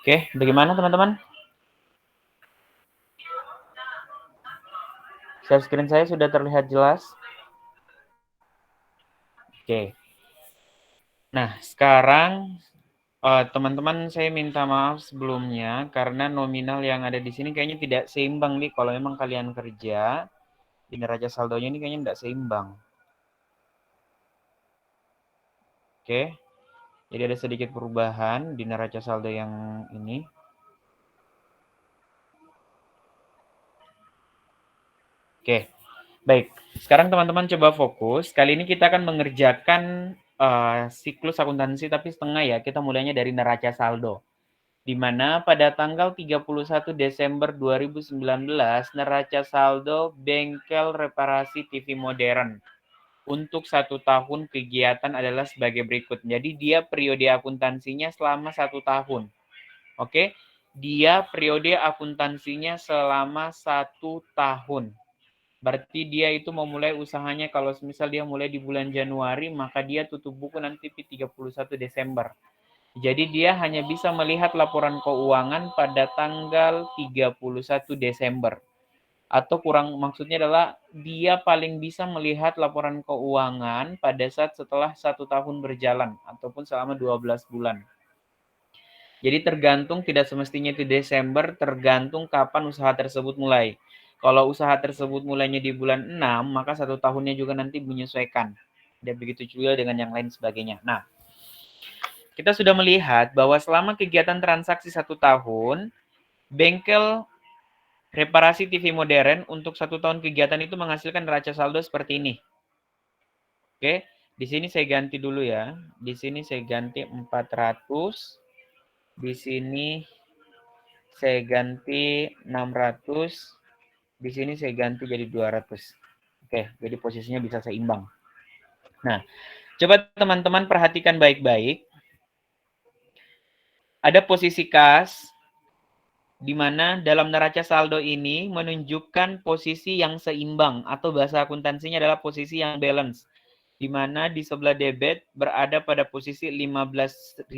Oke, bagaimana teman-teman? Share screen saya sudah terlihat jelas? Oke. Nah, sekarang teman-teman saya minta maaf sebelumnya karena nominal yang ada di sini kayaknya tidak seimbang nih kalau memang kalian kerja. Di neraca saldonya ini kayaknya tidak seimbang. Oke. Jadi ada sedikit perubahan di neraca saldo yang ini. Oke. Baik. Sekarang teman-teman coba fokus. Kali ini kita akan mengerjakan siklus akuntansi tapi setengah ya. Kita mulainya dari neraca saldo. Di mana pada tanggal 31 Desember 2019 neraca saldo bengkel reparasi TV modern untuk 1 tahun kegiatan adalah sebagai berikut. Jadi dia periode akuntansinya selama 1 tahun. Oke, dia periode akuntansinya selama 1 tahun. Berarti dia itu memulai usahanya kalau misal dia mulai di bulan Januari, maka dia tutup buku nanti di 31 Desember. Jadi dia hanya bisa melihat laporan keuangan pada tanggal 31 Desember. Atau maksudnya adalah dia paling bisa melihat laporan keuangan pada saat setelah 1 tahun berjalan ataupun selama 12 bulan. Jadi tergantung, tidak semestinya itu Desember, tergantung kapan usaha tersebut mulai. Kalau usaha tersebut mulainya di bulan 6, maka 1 tahunnya juga nanti menyesuaikan. Dan begitu juga dengan yang lain sebagainya. Nah, kita sudah melihat bahwa selama kegiatan transaksi 1 tahun, bengkel reparasi TV modern untuk 1 tahun kegiatan itu menghasilkan neraca saldo seperti ini. Oke, di sini saya ganti dulu ya. Di sini saya ganti 400. Di sini saya ganti 600. Di sini saya ganti jadi 200. Oke, jadi posisinya bisa seimbang. Nah, coba teman-teman perhatikan baik-baik. Ada posisi kas, di mana dalam neraca saldo ini menunjukkan posisi yang seimbang atau bahasa akuntansinya adalah posisi yang balance, di mana di sebelah debit berada pada posisi 15.950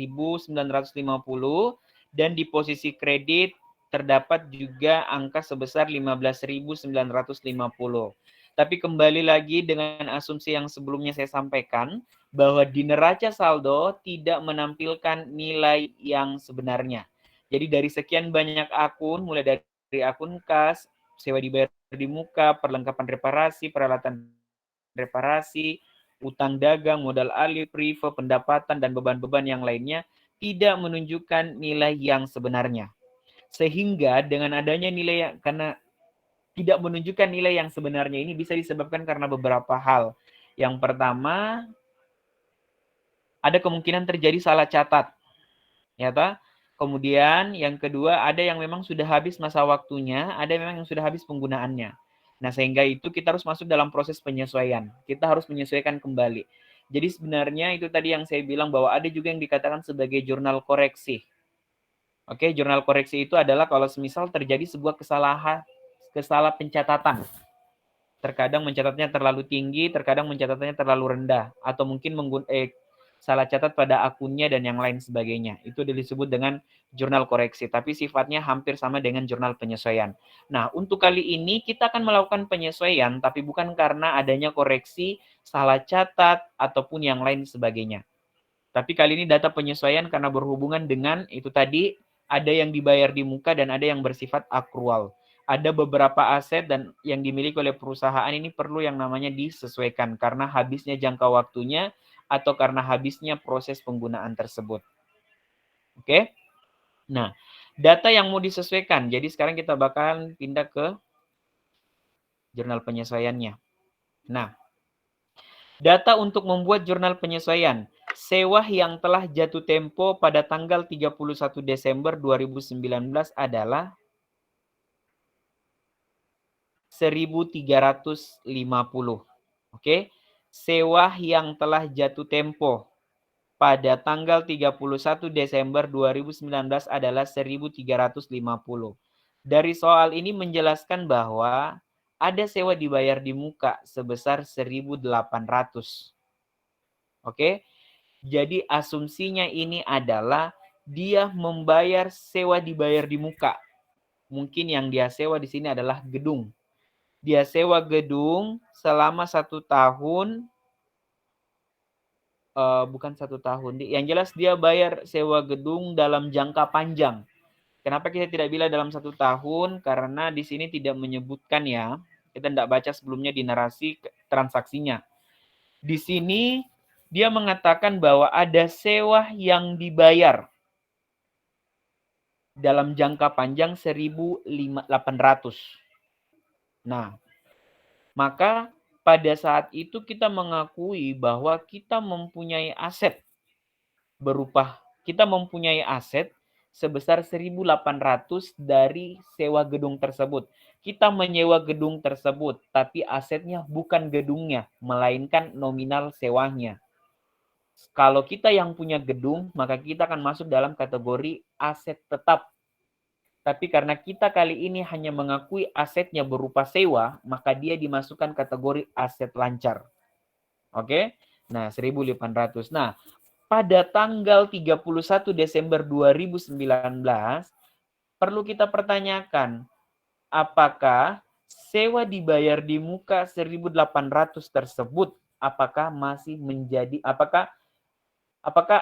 dan di posisi kredit terdapat juga angka sebesar 15.950. Tapi kembali lagi dengan asumsi yang sebelumnya saya sampaikan bahwa di neraca saldo tidak menampilkan nilai yang sebenarnya. Jadi dari sekian banyak akun, mulai dari akun kas, sewa dibayar di muka, perlengkapan reparasi, peralatan reparasi, utang dagang, modal alih, prive, pendapatan, dan beban-beban yang lainnya, tidak menunjukkan nilai yang sebenarnya. Sehingga dengan adanya nilai karena tidak menunjukkan nilai yang sebenarnya ini bisa disebabkan karena beberapa hal. Yang pertama, ada kemungkinan terjadi salah catat. Ya, tak? Kemudian yang kedua, ada yang memang sudah habis masa waktunya, ada memang yang sudah habis penggunaannya. Nah, sehingga itu kita harus masuk dalam proses penyesuaian. Kita harus menyesuaikan kembali. Jadi sebenarnya itu tadi yang saya bilang bahwa ada juga yang dikatakan sebagai jurnal koreksi. Oke, jurnal koreksi itu adalah kalau semisal terjadi sebuah kesalah pencatatan. Terkadang mencatatnya terlalu tinggi, terkadang mencatatnya terlalu rendah, atau mungkin salah catat pada akunnya dan yang lain sebagainya. Itu disebut dengan jurnal koreksi, tapi sifatnya hampir sama dengan jurnal penyesuaian. Nah, untuk kali ini kita akan melakukan penyesuaian, tapi bukan karena adanya koreksi, salah catat, ataupun yang lain sebagainya. Tapi kali ini data penyesuaian karena berhubungan dengan itu tadi, ada yang dibayar di muka dan ada yang bersifat akrual. Ada beberapa aset dan yang dimiliki oleh perusahaan ini perlu yang namanya disesuaikan karena habisnya jangka waktunya atau karena habisnya proses penggunaan tersebut. Oke? Nah, data yang mau disesuaikan. Jadi sekarang kita bakal pindah ke jurnal penyesuaiannya. Nah, data untuk membuat jurnal penyesuaian. Sewa yang telah jatuh tempo pada tanggal 31 Desember 2019 adalah 1.350. Oke. Sewa yang telah jatuh tempo pada tanggal 31 Desember 2019 adalah 1.350. Dari soal ini menjelaskan bahwa ada sewa dibayar di muka sebesar 1.800. Oke. Jadi asumsinya ini adalah dia membayar sewa dibayar di muka. Mungkin yang dia sewa di sini adalah gedung. Dia sewa gedung selama 1 tahun, bukan 1 tahun. Yang jelas dia bayar sewa gedung dalam jangka panjang. Kenapa kita tidak bilang dalam 1 tahun? Karena di sini tidak menyebutkan ya. Kita tidak baca sebelumnya di narasi transaksinya. Di sini dia mengatakan bahwa ada sewa yang dibayar dalam jangka panjang 1.800. Nah, maka pada saat itu kita mengakui bahwa kita mempunyai aset sebesar 1.800 dari sewa gedung tersebut. Kita menyewa gedung tersebut, tapi asetnya bukan gedungnya, melainkan nominal sewanya. Kalau kita yang punya gedung, maka kita akan masuk dalam kategori aset tetap. Tapi karena kita kali ini hanya mengakui asetnya berupa sewa, maka dia dimasukkan kategori aset lancar. Oke? Nah, 1.800. Nah, pada tanggal 31 Desember 2019, perlu kita pertanyakan, apakah sewa dibayar di muka 1.800 tersebut, apakah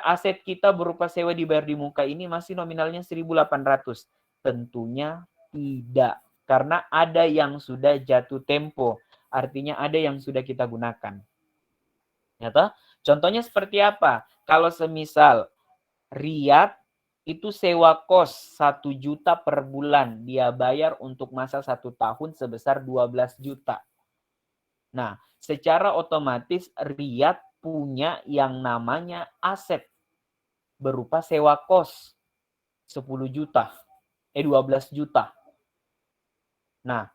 aset kita berupa sewa dibayar di muka ini masih nominalnya 1.800? Tentunya tidak. Karena ada yang sudah jatuh tempo. Artinya ada yang sudah kita gunakan. Nyata? Contohnya seperti apa? Kalau semisal Riyad itu sewa kos 1 juta per bulan. Dia bayar untuk masa 1 tahun sebesar 12 juta. Nah, secara otomatis Riyad punya yang namanya aset berupa sewa kos 10 juta, 12 juta. Nah,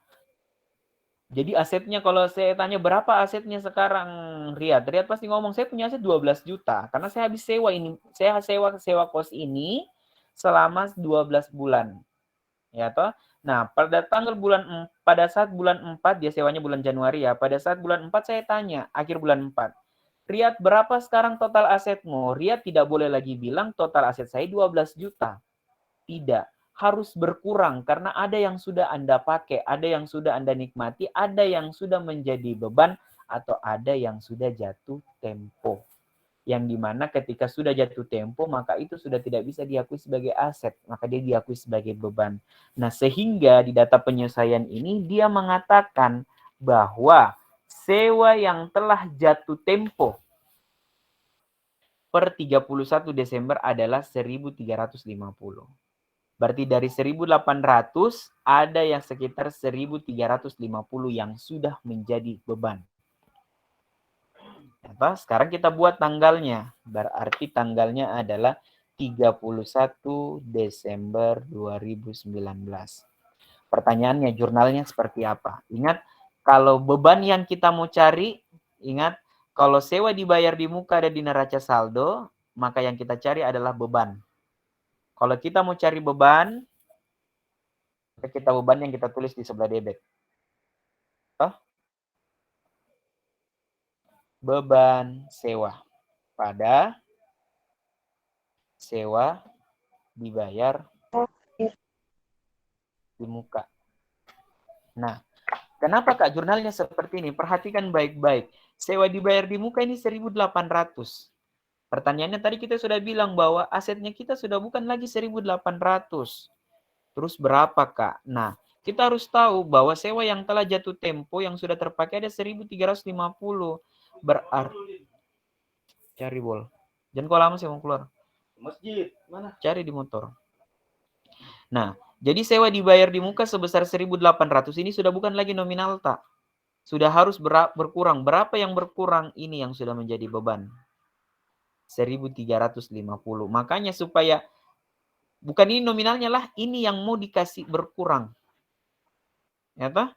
jadi asetnya kalau saya tanya berapa asetnya sekarang Riyad pasti ngomong saya punya aset 12 juta karena saya habis sewa ini, saya sewa kos ini selama 12 bulan. Ya toh? Nah, pada saat bulan 4 dia sewanya bulan Januari ya. Pada saat bulan 4 saya tanya, akhir bulan 4. Riyad, berapa sekarang total asetmu? Riyad tidak boleh lagi bilang total aset saya 12 juta. Tidak, harus berkurang karena ada yang sudah Anda pakai, ada yang sudah Anda nikmati, ada yang sudah menjadi beban, atau ada yang sudah jatuh tempo. Yang dimana ketika sudah jatuh tempo, maka itu sudah tidak bisa diakui sebagai aset, maka dia diakui sebagai beban. Nah, sehingga di data penyelesaian ini dia mengatakan bahwa sewa yang telah jatuh tempo per 31 Desember adalah 1.350. Berarti dari 1.800 ada yang sekitar 1.350 yang sudah menjadi beban. Sekarang kita buat tanggalnya. Berarti tanggalnya adalah 31 Desember 2019. Pertanyaannya, jurnalnya seperti apa? Ingat, kalau beban yang kita mau cari, ingat, kalau sewa dibayar di muka ada di neraca saldo, maka yang kita cari adalah beban. Kalau kita mau cari beban, kita beban yang kita tulis di sebelah debit. Beban sewa pada sewa dibayar di muka. Nah, kenapa Kak jurnalnya seperti ini? Perhatikan baik-baik. Sewa dibayar di muka ini 1.800. Pertanyaannya tadi kita sudah bilang bahwa asetnya kita sudah bukan lagi 1.800. Terus berapa Kak? Nah, kita harus tahu bahwa sewa yang telah jatuh tempo yang sudah terpakai ada 1.350. Berarti cari bol. Jangan kau lama sih mau keluar. Masjid, mana? Cari di motor. Nah, jadi sewa dibayar di muka sebesar 1.800 ini sudah bukan lagi nominal tak. Sudah harus berkurang. Berapa yang berkurang? Ini yang sudah menjadi beban. 1.350. Makanya supaya bukan ini nominalnya lah, ini yang mau dikasih berkurang. Ya toh?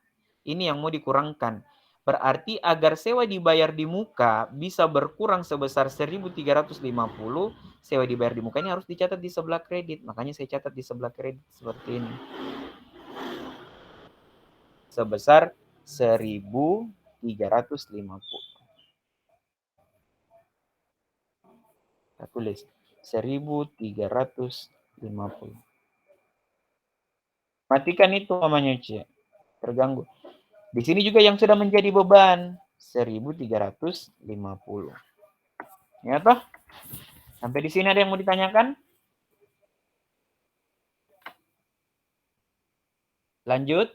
Ini yang mau dikurangkan. Berarti agar sewa dibayar di muka bisa berkurang sebesar 1.350, sewa dibayar di muka ini harus dicatat di sebelah kredit. Makanya saya catat di sebelah kredit seperti ini. Sebesar 1.350. Kita tulis 1.350. Matikan itu namanya C. Terganggu. Di sini juga yang sudah menjadi beban 1.350. Ya toh? Sampai di sini ada yang mau ditanyakan? Lanjut.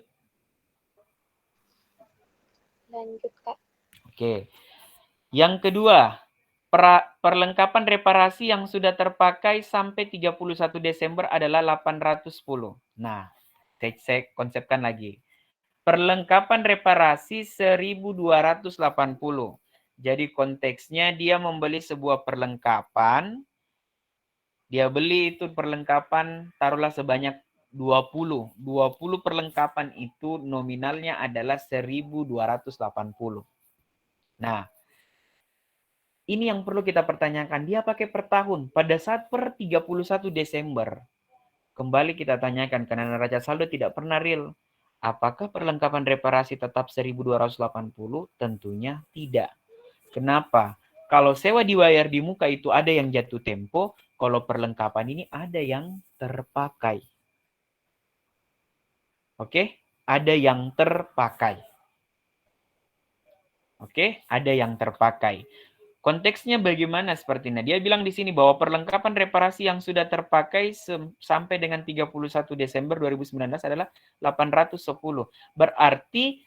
Lanjut, Kak. Oke. Yang kedua, perlengkapan reparasi yang sudah terpakai sampai 31 Desember adalah 810. Nah, saya konsepkan lagi. Perlengkapan reparasi 1.280. Jadi konteksnya dia membeli sebuah perlengkapan. Dia beli itu perlengkapan taruhlah sebanyak 20. 20 perlengkapan itu nominalnya adalah 1.280. Nah, ini yang perlu kita pertanyakan. Dia pakai per tahun. Pada saat per 31 Desember, kembali kita tanyakan karena neraca saldo tidak pernah real. Apakah perlengkapan reparasi tetap 1.280? Tentunya tidak. Kenapa? Kalau sewa dibayar di muka itu ada yang jatuh tempo, kalau perlengkapan ini ada yang terpakai. Oke? Ada yang terpakai. Oke? Ada yang terpakai. Konteksnya bagaimana seperti ini? Dia bilang di sini bahwa perlengkapan reparasi yang sudah terpakai sampai dengan 31 Desember 2019 adalah 810. Berarti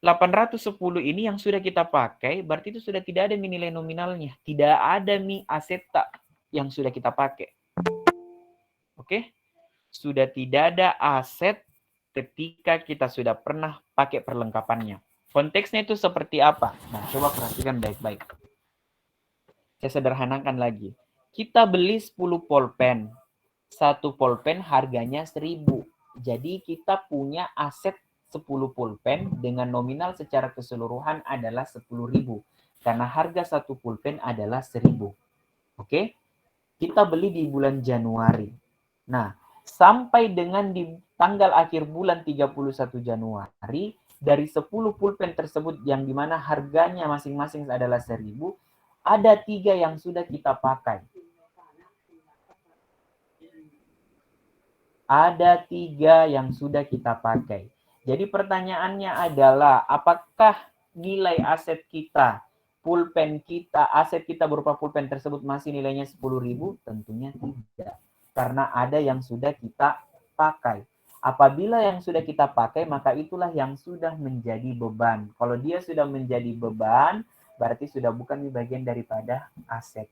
810 ini yang sudah kita pakai, berarti itu sudah tidak ada nilai nominalnya. Tidak ada aseta yang sudah kita pakai. Oke? Sudah tidak ada aset ketika kita sudah pernah pakai perlengkapannya. Konteksnya itu seperti apa? Nah, coba perhatikan baik-baik. Saya sederhanakan lagi. Kita beli 10 pulpen. Satu pulpen harganya 1.000. Jadi kita punya aset 10 pulpen dengan nominal secara keseluruhan adalah 10.000. Karena harga satu pulpen adalah 1.000. Oke? Kita beli di bulan Januari. Nah, sampai dengan di tanggal akhir bulan 31 Januari, dari 10 pulpen tersebut yang dimana harganya masing-masing adalah 1.000, ada 3 yang sudah kita pakai. Ada 3 yang sudah kita pakai. Jadi pertanyaannya adalah, apakah nilai aset kita, pulpen kita, aset kita berupa pulpen tersebut masih nilainya 10.000? Tentunya tidak. Karena ada yang sudah kita pakai. Apabila yang sudah kita pakai, maka itulah yang sudah menjadi beban. Kalau dia sudah menjadi beban, berarti sudah bukan bagian daripada aset.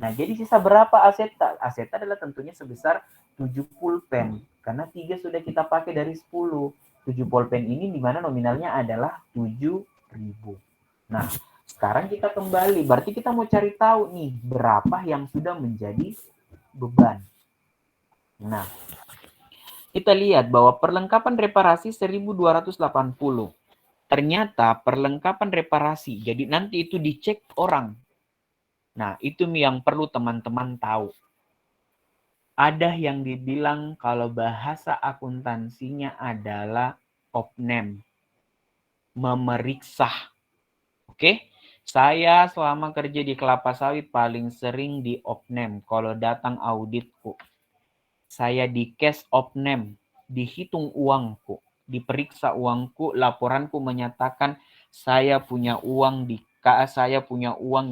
Nah, jadi sisa berapa aset? Aset adalah tentunya sebesar 7 pulpen. Karena 3 sudah kita pakai dari 10. 7 pulpen ini dimana nominalnya adalah 7.000. Nah, sekarang kita kembali. Berarti kita mau cari tahu nih, berapa yang sudah menjadi beban. Nah, kita lihat bahwa perlengkapan reparasi 1.280. Ternyata perlengkapan reparasi, jadi nanti itu dicek orang. Nah, itu yang perlu teman-teman tahu. Ada yang dibilang kalau bahasa akuntansinya adalah opnem. Memeriksa. Oke? Saya selama kerja di kelapa sawit paling sering di opnem. Kalau datang auditku. Saya di cash opnem. Dihitung uangku. Diperiksa uangku. Laporanku menyatakan saya punya uang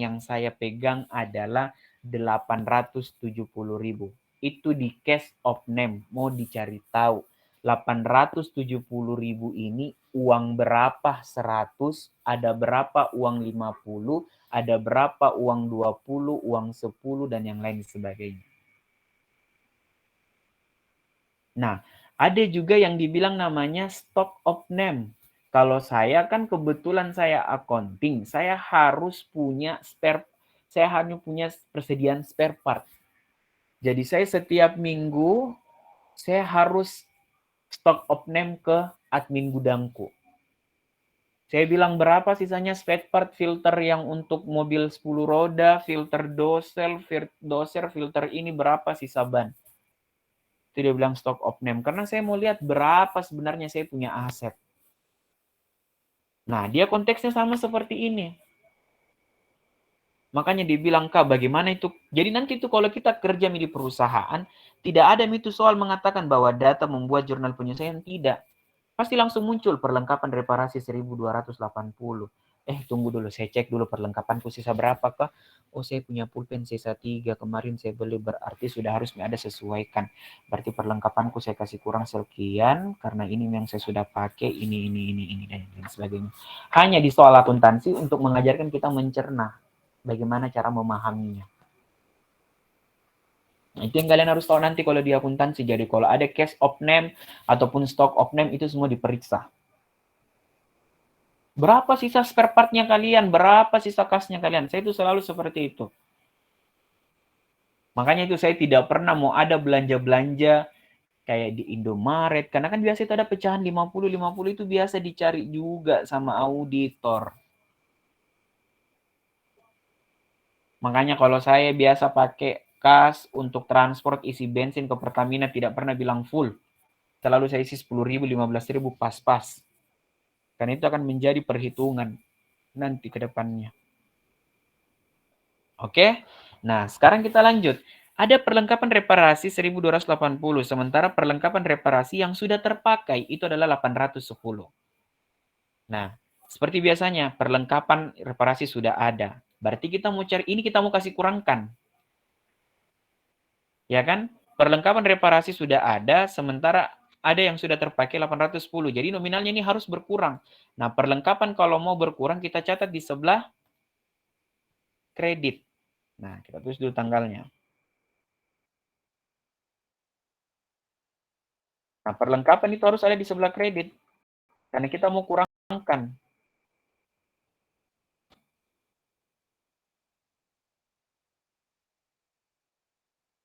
yang saya pegang adalah 870.000. Itu di cash opnem. Mau dicari tahu. 870.000 ini uang berapa? 100, ada berapa uang 50, ada berapa uang 20, uang 10, dan yang lain sebagainya. Nah, ada juga yang dibilang namanya stock opnem. Kalau saya kan kebetulan saya accounting, saya harus punya persediaan spare part. Jadi saya setiap minggu saya harus stok opnem ke admin gudangku. Saya bilang berapa sisanya spare part filter yang untuk mobil 10 roda, filter doser, filter ini berapa sisa ban. Itu dia bilang stok opnem. Karena saya mau lihat berapa sebenarnya saya punya aset. Nah, dia konteksnya sama seperti ini. Makanya dibilang, Kak, bagaimana itu? Jadi nanti itu kalau kita kerja di perusahaan, tidak ada itu soal mengatakan bahwa data membuat jurnal penyelesaian, tidak. Pasti langsung muncul perlengkapan reparasi 1280. Tunggu dulu, saya cek dulu perlengkapanku sisa berapa, Kak? Oh, saya punya pulpen sisa 3, kemarin saya beli, berarti sudah harus ada sesuaikan. Berarti perlengkapanku saya kasih kurang sekian, karena ini yang saya sudah pakai, ini, dan sebagainya. Hanya di soal akuntansi untuk mengajarkan kita mencerna bagaimana cara memahaminya. Nah, itu yang kalian harus tahu nanti kalau di akuntansi. Jadi kalau ada cash of name ataupun stock of name itu semua diperiksa. Berapa sisa spare part-nya kalian? Berapa sisa kasnya kalian? Saya itu selalu seperti itu. Makanya itu saya tidak pernah mau ada belanja-belanja kayak di Indomaret. Karena kan biasa itu ada pecahan 50-50 itu biasa dicari juga sama auditor. Makanya kalau saya biasa pakai kas untuk transport isi bensin ke Pertamina tidak pernah bilang full. Selalu saya isi 10.000, 15.000 pas-pas. Karena itu akan menjadi perhitungan nanti ke depannya. Oke? Nah, sekarang kita lanjut. Ada perlengkapan reparasi 1280, sementara perlengkapan reparasi yang sudah terpakai itu adalah 810. Nah, seperti biasanya, perlengkapan reparasi sudah ada. Berarti kita mau cari, ini kita mau kasih kurangkan. Ya kan? Perlengkapan reparasi sudah ada, sementara ada yang sudah terpakai 810. Jadi nominalnya ini harus berkurang. Nah, perlengkapan kalau mau berkurang, kita catat di sebelah kredit. Nah, kita tulis dulu tanggalnya. Nah, perlengkapan itu harus ada di sebelah kredit. Karena kita mau kurangkan.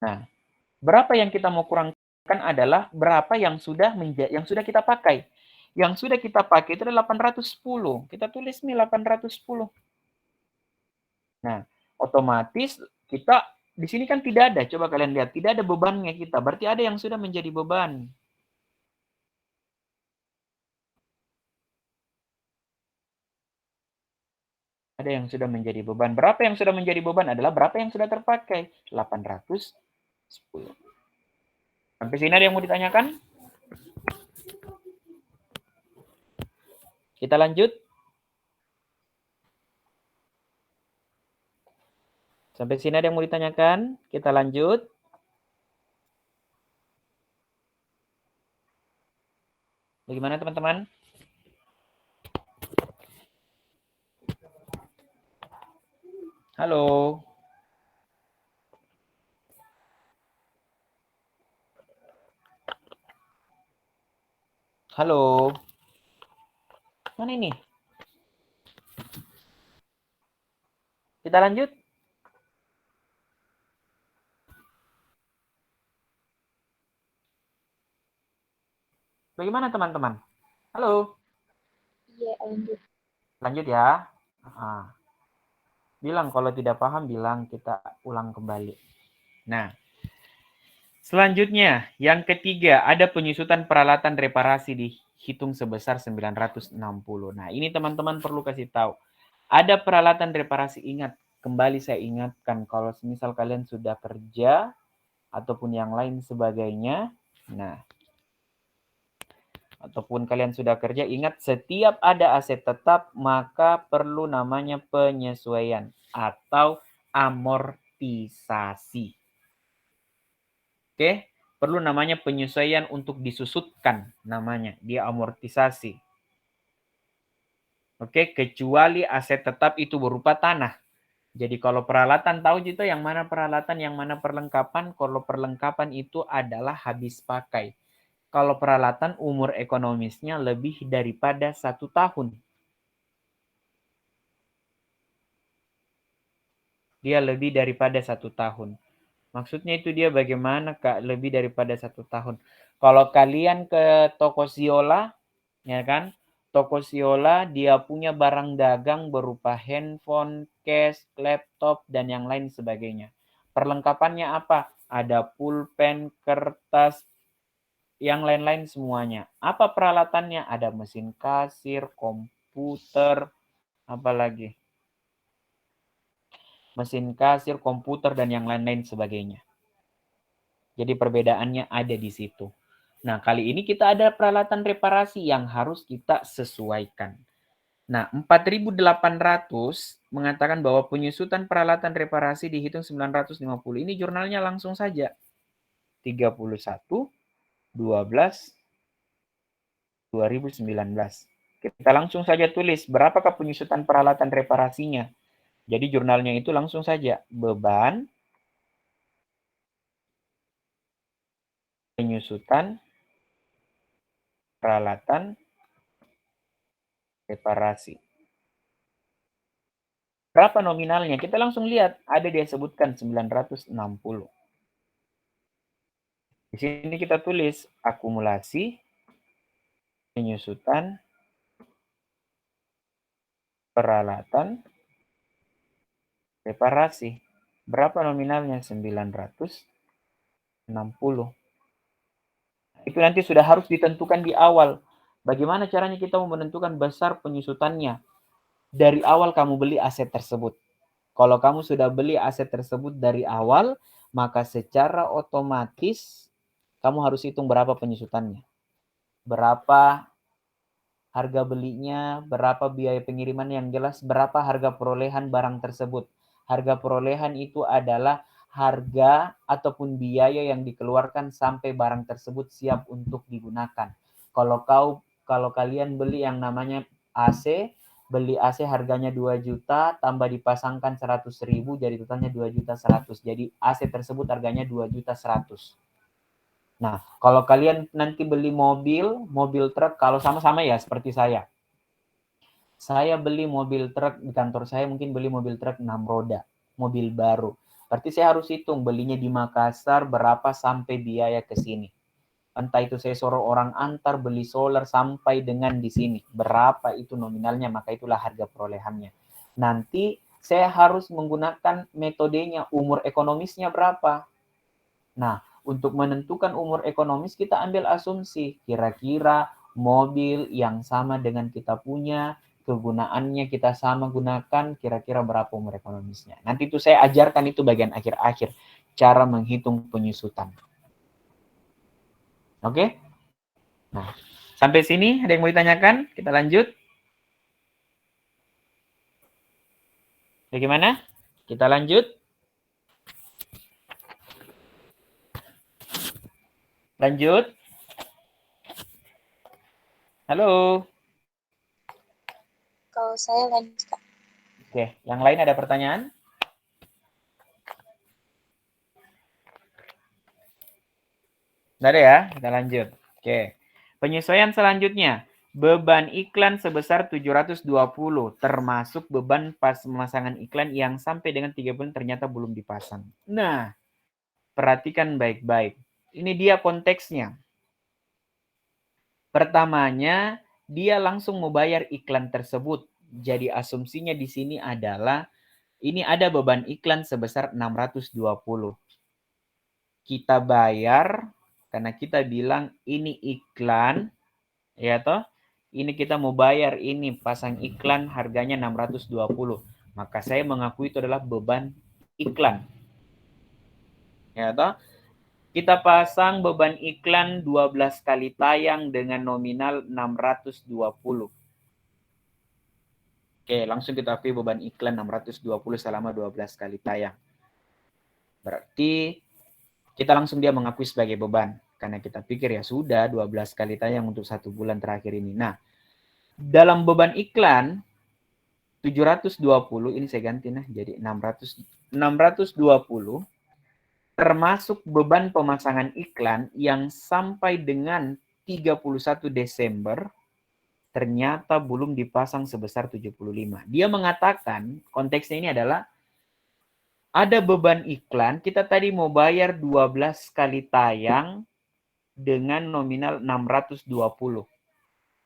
Nah, berapa yang kita mau kurangkan adalah berapa yang sudah kita pakai. Yang sudah kita pakai itu adalah 810. Kita tulis nih 810. Nah, otomatis kita di sini kan tidak ada. Coba kalian lihat, tidak ada bebannya kita. Berarti ada yang sudah menjadi beban. Ada yang sudah menjadi beban. Berapa yang sudah menjadi beban adalah berapa yang sudah terpakai. 810. Sampai sini ada yang mau ditanyakan? Kita lanjut. Sampai sini ada yang mau ditanyakan? Kita lanjut. Bagaimana teman-teman? Halo. Halo. Mana ini? Kita lanjut. Bagaimana teman-teman? Halo. Iya, lanjut. Lanjut ya. Bilang kalau tidak paham, bilang kita ulang kembali. Nah, selanjutnya, yang ketiga, ada penyusutan peralatan reparasi dihitung sebesar 960. Nah, ini teman-teman perlu kasih tahu. Ada peralatan reparasi, ingat, kembali saya ingatkan, kalau misal kalian sudah kerja, ataupun yang lain sebagainya, nah, ataupun kalian sudah kerja, ingat setiap ada aset tetap, maka perlu namanya penyesuaian atau amortisasi. Oke, perlu namanya penyesuaian untuk disusutkan, namanya dia amortisasi. Oke, kecuali aset tetap itu berupa tanah. Jadi kalau peralatan tahu gitu yang mana peralatan, yang mana perlengkapan. Kalau perlengkapan itu adalah habis pakai. Kalau peralatan umur ekonomisnya lebih daripada 1 tahun. Dia lebih daripada 1 tahun. Maksudnya itu dia bagaimana, Kak, lebih daripada 1 tahun. Kalau kalian ke toko Siola, ya kan? Toko Siola dia punya barang dagang berupa handphone, cash, laptop, dan yang lain sebagainya. Perlengkapannya apa? Ada pulpen, kertas, yang lain-lain semuanya. Apa peralatannya? Ada mesin kasir, komputer, apa lagi? mesin kasir, komputer, dan yang lain-lain sebagainya. Jadi perbedaannya ada di situ. Nah, kali ini kita ada peralatan reparasi yang harus kita sesuaikan. Nah, 4.800 mengatakan bahwa penyusutan peralatan reparasi dihitung 950. Ini jurnalnya langsung saja. 31, 12, 2019. Kita langsung saja tulis berapakah penyusutan peralatan reparasinya. Jadi jurnalnya itu langsung saja beban penyusutan peralatan reparasi. Berapa nominalnya? Kita langsung lihat, ada dia sebutkan 960. Di sini kita tulis akumulasi penyusutan peralatan reparasi. Berapa nominalnya? 960. Itu nanti sudah harus ditentukan di awal. Bagaimana caranya kita menentukan besar penyusutannya? Dari awal kamu beli aset tersebut. Kalau kamu sudah beli aset tersebut dari awal, maka secara otomatis kamu harus hitung berapa penyusutannya. Berapa harga belinya, berapa biaya pengiriman, yang jelas berapa harga perolehan barang tersebut. Harga perolehan itu adalah harga ataupun biaya yang dikeluarkan sampai barang tersebut siap untuk digunakan. Kalau kalian beli yang namanya AC, beli AC harganya 2 juta, tambah dipasangkan 100.000, jadi totalnya 2.100.000. Jadi AC tersebut harganya 2.100.000. Nah, kalau kalian nanti beli mobil truk, kalau sama-sama ya seperti saya. Saya beli mobil truk di kantor saya, mungkin beli mobil truk 6 roda, mobil baru. Berarti saya harus hitung belinya di Makassar berapa sampai biaya ke sini. Entah itu saya suruh orang antar beli solar sampai dengan di sini. Berapa itu nominalnya, maka itulah harga perolehannya. Nanti saya harus menggunakan metodenya umur ekonomisnya berapa. Nah, untuk menentukan umur ekonomis kita ambil asumsi. Kira-kira mobil yang sama dengan kita punya, kegunaannya kita sama gunakan, kira-kira berapa umur ekonomisnya. Nanti itu saya ajarkan itu bagian akhir-akhir. Cara menghitung penyusutan. Oke? Nah, sampai sini ada yang mau ditanyakan? Kita lanjut. Bagaimana? Kita lanjut. Lanjut. Halo. Kalau saya lanjut, Kak. Oke, yang lain ada pertanyaan? Nggak ada ya? Kita lanjut. Oke. Penyesuaian selanjutnya. Beban iklan sebesar 720, termasuk beban pas pemasangan iklan yang sampai dengan 3 bulan ternyata belum dipasang. Nah, perhatikan baik-baik. Ini dia konteksnya. Pertamanya, dia langsung membayar iklan tersebut. Jadi asumsinya di sini adalah, ini ada beban iklan sebesar 620. Kita bayar, karena kita bilang ini iklan, ya toh, ini kita mau bayar ini pasang iklan harganya 620. Maka saya mengakui itu adalah beban iklan. Ya toh, kita pasang beban iklan 12 kali tayang dengan nominal 620. Oke, langsung kita akui beban iklan 620 selama 12 kali tayang. Berarti kita langsung dia mengakui sebagai beban. Karena kita pikir ya sudah 12 kali tayang untuk 1 bulan terakhir ini. Nah, dalam beban iklan 720, ini saya ganti nah jadi 620 termasuk beban pemasangan iklan yang sampai dengan 31 Desember ternyata belum dipasang sebesar 75. Dia mengatakan konteksnya ini adalah ada beban iklan, kita tadi mau bayar 12 kali tayang dengan nominal 620.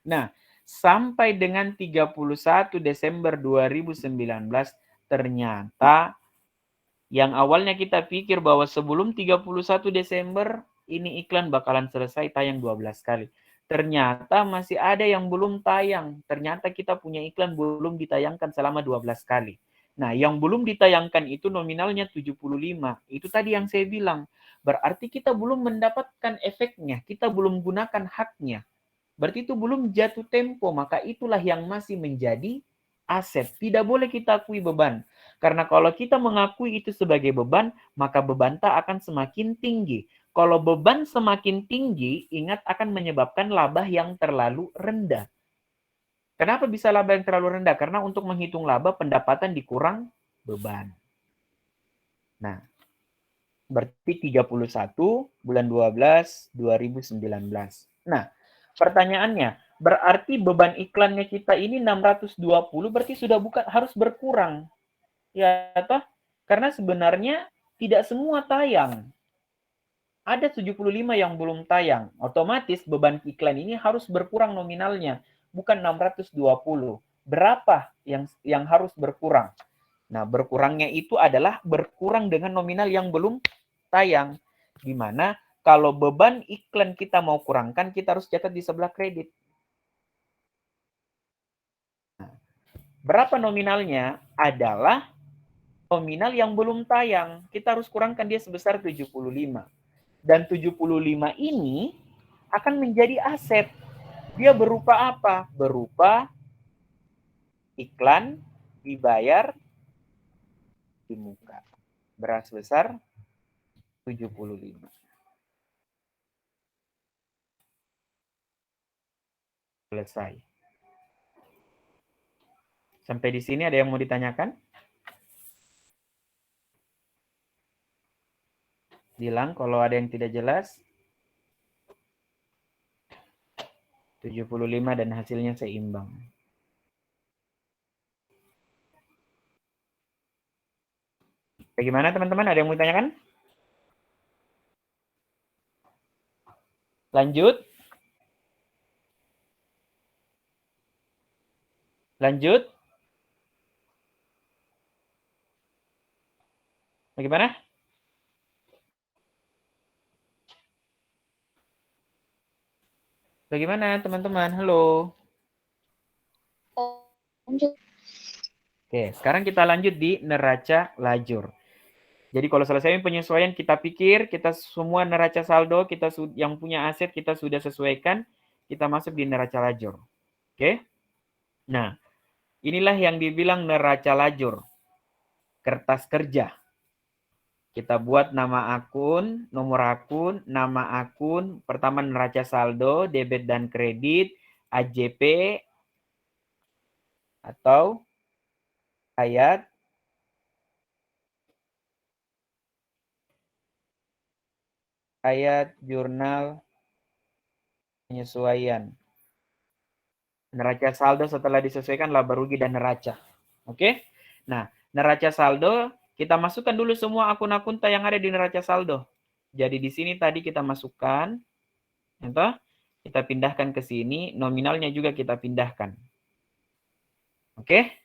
Nah, sampai dengan 31 Desember 2019, ternyata yang awalnya kita pikir bahwa sebelum 31 Desember, ini iklan bakalan selesai tayang 12 kali. Ternyata masih ada yang belum tayang. Ternyata kita punya iklan belum ditayangkan selama 12 kali. Nah, yang belum ditayangkan itu nominalnya 75. Itu tadi yang saya bilang. Berarti kita belum mendapatkan efeknya, kita belum gunakan haknya. Berarti itu belum jatuh tempo, maka itulah yang masih menjadi aset. Tidak boleh kita akui beban. Karena kalau kita mengakui itu sebagai beban, maka beban tak akan semakin tinggi. Kalau beban semakin tinggi, ingat akan menyebabkan laba yang terlalu rendah. Kenapa bisa laba yang terlalu rendah? Karena untuk menghitung laba, pendapatan dikurang beban. Nah, berarti 31 bulan 12 2019. Nah, pertanyaannya, berarti beban iklannya kita ini 620 berarti sudah bukan harus berkurang. Ya toh? Karena sebenarnya tidak semua tayang. Ada 75 yang belum tayang. Otomatis beban iklan ini harus berkurang nominalnya, bukan 620. Berapa yang harus berkurang? Nah, berkurangnya itu adalah berkurang dengan nominal yang belum tayang. Dimana kalau beban iklan kita mau kurangkan, kita harus catat di sebelah kredit. Nah, berapa nominalnya? Adalah nominal yang belum tayang. Kita harus kurangkan dia sebesar 75. Dan 75 ini akan menjadi aset. Dia berupa apa? Berupa iklan dibayar di muka. Beras besar 75. Selesai. Sampai di sini ada yang mau ditanyakan? Bilang kalau ada yang tidak jelas. 75 dan hasilnya seimbang. Bagaimana teman-teman? Ada yang mau ditanyakan? Lanjut. Lanjut. Bagaimana? Bagaimana teman-teman? Halo. Lanjut. Oke, sekarang kita lanjut di neraca lajur. Jadi kalau selesai penyesuaian, kita pikir kita semua neraca saldo, kita yang punya aset kita sudah sesuaikan, kita masuk di neraca lajur. Oke? Nah, inilah yang dibilang neraca lajur. Kertas kerja. Kita buat nama akun, nomor akun, nama akun, pertama neraca saldo, debit dan kredit, AJP, atau ayat jurnal penyesuaian. Neraca saldo setelah disesuaikan laba rugi dan neraca. Oke? Nah, neraca saldo kita masukkan dulu semua akun-akun yang ada di neraca saldo. Jadi di sini tadi kita masukkan, entah, kita pindahkan ke sini, nominalnya juga kita pindahkan. Oke?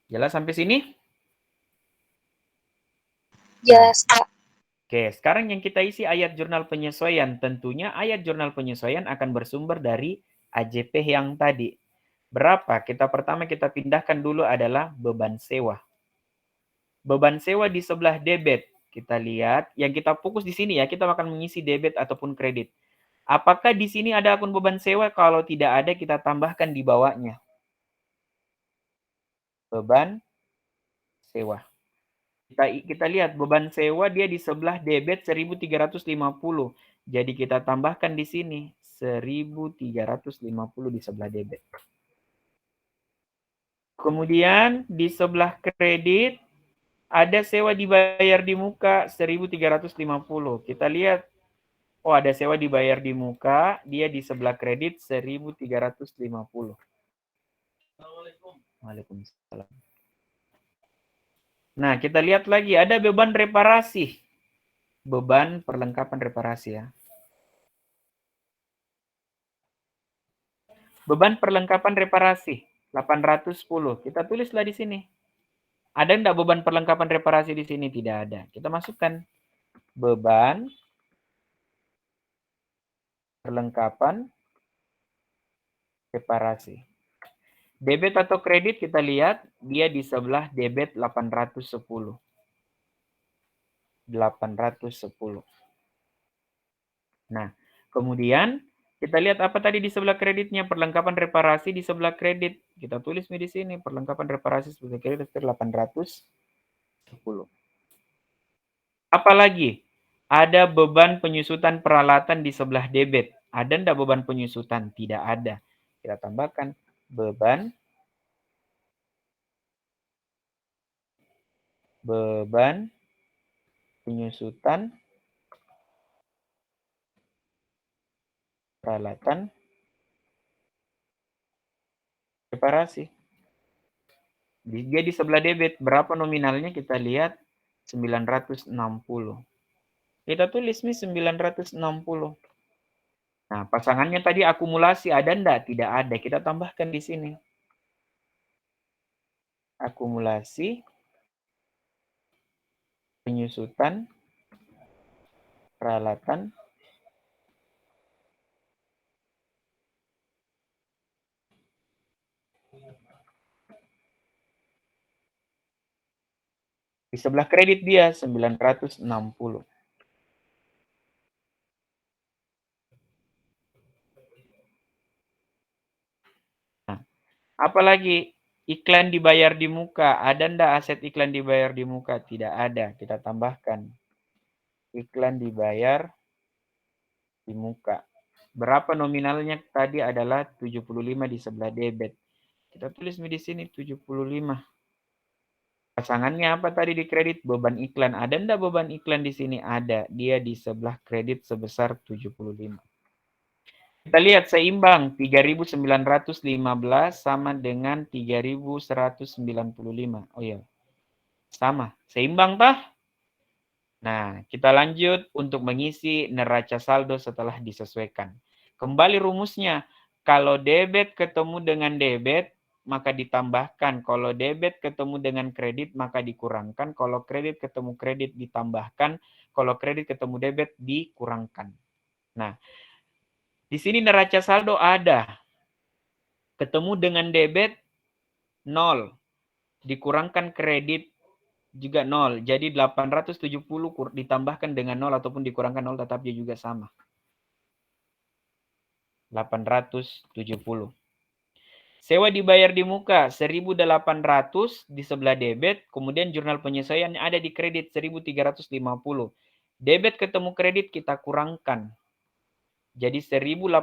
Jelas sampai sini? Jelas, Kak. Oke, sekarang yang kita isi ayat jurnal penyesuaian. Tentunya ayat jurnal penyesuaian akan bersumber dari AJP yang tadi. Berapa? Pertama kita pindahkan dulu adalah beban sewa. Beban sewa di sebelah debit. Kita lihat, yang kita fokus di sini ya, kita akan mengisi debit ataupun kredit. Apakah di sini ada akun beban sewa? Kalau tidak ada, kita tambahkan di bawahnya. Beban sewa. Kita lihat beban sewa dia di sebelah debit 1.350. Jadi kita tambahkan di sini 1.350 di sebelah debit. Kemudian di sebelah kredit ada sewa dibayar di muka 1.350. Kita lihat, oh ada sewa dibayar di muka, dia di sebelah kredit 1.350. Waalaikumsalam. Nah, kita lihat lagi, ada beban reparasi. Beban perlengkapan reparasi ya. Beban perlengkapan reparasi, 810. Kita tulislah di sini. Ada enggak beban perlengkapan reparasi di sini? Tidak ada. Kita masukkan beban perlengkapan reparasi. Debit atau kredit kita lihat dia di sebelah debit 810. 810. Nah, kemudian kita lihat apa tadi di sebelah kreditnya, perlengkapan reparasi di sebelah kredit. Kita tulis di sini, perlengkapan reparasi sebelah kredit 810. Apalagi, ada beban penyusutan peralatan di sebelah debit. Ada enggak beban penyusutan? Tidak ada. Kita tambahkan beban penyusutan peralatan reparasi. Dia di sebelah debit. Berapa nominalnya kita lihat? 960. Kita tulis nih 960. Nah, pasangannya tadi akumulasi ada enggak? Tidak ada. Kita tambahkan di sini. Akumulasi penyusutan peralatan di sebelah kredit dia 960. Nah, apalagi iklan dibayar di muka. Ada ndak aset iklan dibayar di muka? Tidak ada. Kita tambahkan iklan dibayar di muka. Berapa nominalnya tadi adalah 75 di sebelah debit. Kita tulis di sini 75. Pasangannya apa tadi di kredit? Beban iklan. Ada ndak beban iklan di sini? Ada. Dia di sebelah kredit sebesar 75. Kita lihat seimbang 3.915 sama dengan 3.195. Oh iya. Sama. Seimbang tah? Nah, kita lanjut untuk mengisi neraca saldo setelah disesuaikan. Kembali rumusnya. Kalau debit ketemu dengan debit, maka ditambahkan. Kalau debit ketemu dengan kredit, maka dikurangkan. Kalau kredit ketemu kredit, ditambahkan. Kalau kredit ketemu debit, dikurangkan. Nah, di sini neraca saldo ada. Ketemu dengan debit, 0. Dikurangkan kredit, juga 0. Jadi 870 ditambahkan dengan 0 ataupun dikurangkan 0, tetap dia juga sama. 870. Sewa dibayar di muka 1.800 di sebelah debit, kemudian jurnal penyesuaian ada di kredit 1.350. Debit ketemu kredit kita kurangkan. Jadi 1.800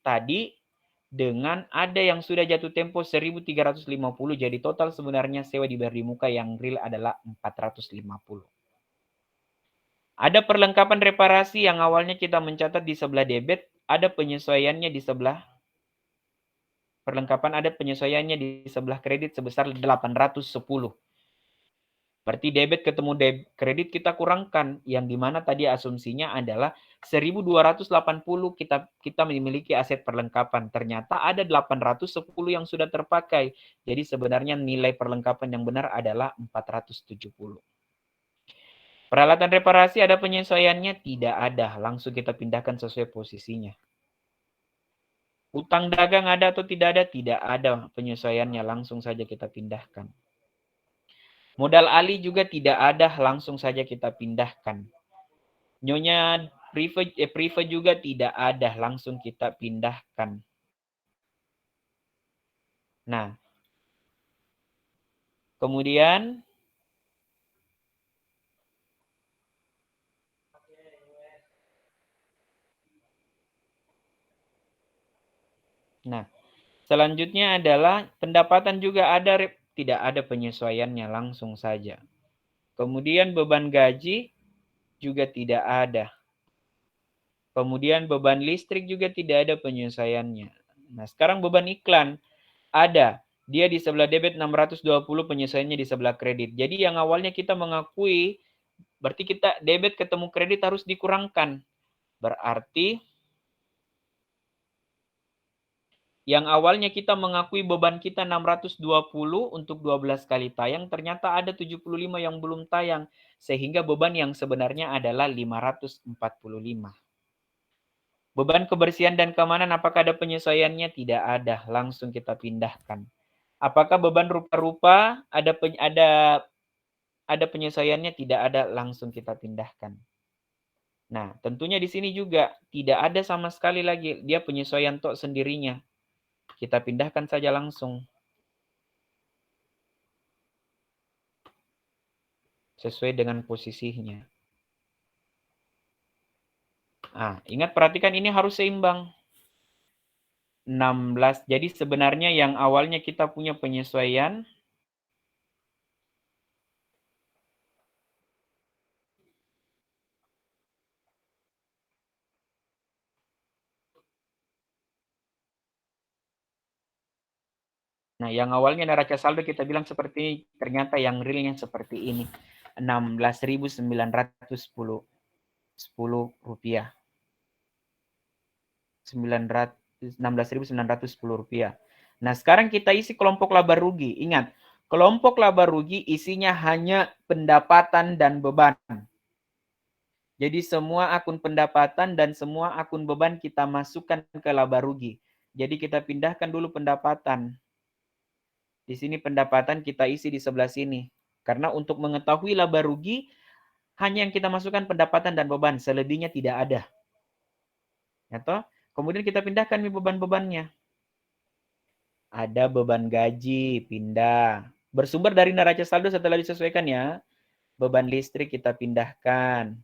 tadi dengan ada yang sudah jatuh tempo 1.350. Jadi total sebenarnya sewa dibayar di muka yang real adalah 450. Ada perlengkapan reparasi yang awalnya kita mencatat di sebelah debit, ada penyesuaiannya di sebelah perlengkapan ada penyesuaiannya di sebelah kredit sebesar 810. Berarti debit ketemu kredit kita kurangkan, yang dimana tadi asumsinya adalah 1.280 kita memiliki aset perlengkapan. Ternyata ada 810 yang sudah terpakai. Jadi sebenarnya nilai perlengkapan yang benar adalah 470. Peralatan reparasi ada penyesuaiannya? Tidak ada. Langsung kita pindahkan sesuai posisinya. Utang dagang ada atau tidak ada? Tidak ada penyesuaiannya. Langsung saja kita pindahkan. Modal alih juga tidak ada. Langsung saja kita pindahkan. Nyonya prive juga tidak ada. Langsung kita pindahkan. Nah. Kemudian. Nah. Selanjutnya adalah pendapatan juga ada, tidak ada penyesuaiannya, langsung saja. Kemudian beban gaji juga tidak ada. Kemudian beban listrik juga tidak ada penyesuaiannya. Nah, sekarang beban iklan ada. Dia di sebelah debit 620, penyesuaiannya di sebelah kredit. Jadi yang awalnya kita mengakui, berarti kita debit ketemu kredit harus dikurangkan. Berarti yang awalnya kita mengakui beban kita 620 untuk 12 kali tayang, ternyata ada 75 yang belum tayang. Sehingga beban yang sebenarnya adalah 545. Beban kebersihan dan keamanan, apakah ada penyesuaiannya? Tidak ada, langsung kita pindahkan. Apakah beban rupa-rupa ada penyesuaiannya? Tidak ada, langsung kita pindahkan. Nah, tentunya di sini juga tidak ada sama sekali lagi dia penyesuaian tok sendirinya. Kita pindahkan saja langsung. Sesuai dengan posisinya. Nah, ingat perhatikan ini harus seimbang. 16. Jadi sebenarnya yang awalnya kita punya penyesuaian Nah, yang awalnya neraca saldo kita bilang seperti ini, ternyata yang realnya seperti ini. 16.910 rupiah. 16.910 rupiah. Nah, sekarang kita isi kelompok laba rugi. Ingat, kelompok laba rugi isinya hanya pendapatan dan beban. Jadi semua akun pendapatan dan semua akun beban kita masukkan ke laba rugi. Jadi kita pindahkan dulu pendapatan. Di sini pendapatan kita isi di sebelah sini. Karena untuk mengetahui laba rugi, hanya yang kita masukkan pendapatan dan beban. Selebihnya tidak ada. Ya toh? Kemudian kita pindahkan beban-bebannya. Ada beban gaji, pindah. Bersumber dari neraca saldo setelah disesuaikan ya. Beban listrik kita pindahkan.